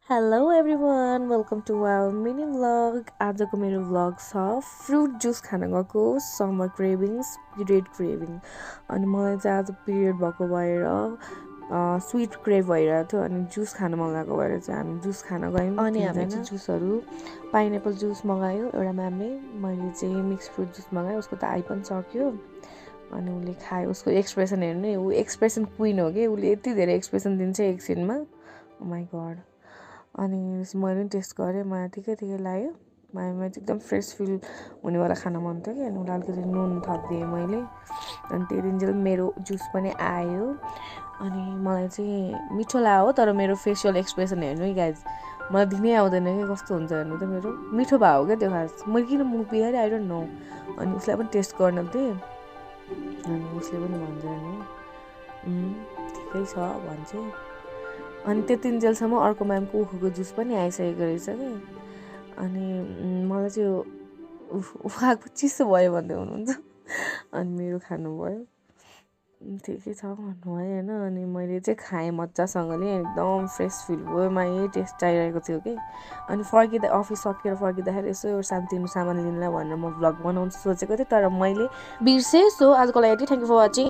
hello everyone welcome to our mini vlog आजको मेरो vlog छ फ्रुट जुस खान गएको समर क्रेभिङ्स पिरियड क्रेभिङ अनि मलाई चाहिँ आज पिरियड भएको भएर स्विट क्रेभ भइरहेको थियो अनि जुस खान मन लागेको भएर चाहिँ हामी जुस खान गयौँ अनि हामी चाहिँ जुसहरू पाइनएप्पल जुस मगायो एउटा म्यामले मैले चाहिँ मिक्स फ्रुट जुस मगाएँ उसको त आइ पनि सक्यो अनि उसले खायो उसको एक्सप्रेसन हेर्नु ऊ एक्सप्रेसन क्विन हो कि उसले यति धेरै एक्सप्रेसन दिन्छ एकछिनमा ओ माई गड अनि मैले पनि टेस्ट गरेँ मलाई ठिकै लाग्यो मलाई एकदम फ्रेस फिल हुनेवाला खाना मन थियो कि अनि उसलाई अलिकति नुन थपिदिएँ मैले अनि त्यो दिन चाहिँ मेरो जुस पनि आयो अनि मलाई चाहिँ मिठो लाग्यो हो तर मेरो फेसियल एक्सप्रेसन हेर्नु है गाइज मलाई दिनै आउँदैन कि कस्तो हुन्छ हेर्नु त मेरो मिठो भयो क्या त्यो खास मैले किन मुख बिहारेँ आई डोन्ट नो अनि उसलाई पनि टेस्ट गर्न दिएँ अनि उसले पनि भन्छ नि ठिकै छ भन्छ अनि त्यतिन्जेलसम्म अर्को म्यामको उखुको जुस पनि आइसकेको रहेछ कि अनि मलाई चाहिँ उखाएको चिसो भयो भन्दै हुनुहुन्छ अनि मेरो खानुभयो ठिकै छ भन्नुभयो होइन अनि मैले चाहिँ खाएँ मजासँगले एकदम फ्रेस फिल भयो मलाई यही टेस्ट चाहिरहेको थियो कि अनि फर्किँदा अफिस सकेर फर्किँदाखेरि यसो शान्तिनु सामान लिनुलाई भनेर म भ्लग बनाउँछु सोचेको थिएँ तर मैले बिर्सेँ सो आजको लागि यति थ्याङ्क यू फर वाचिङ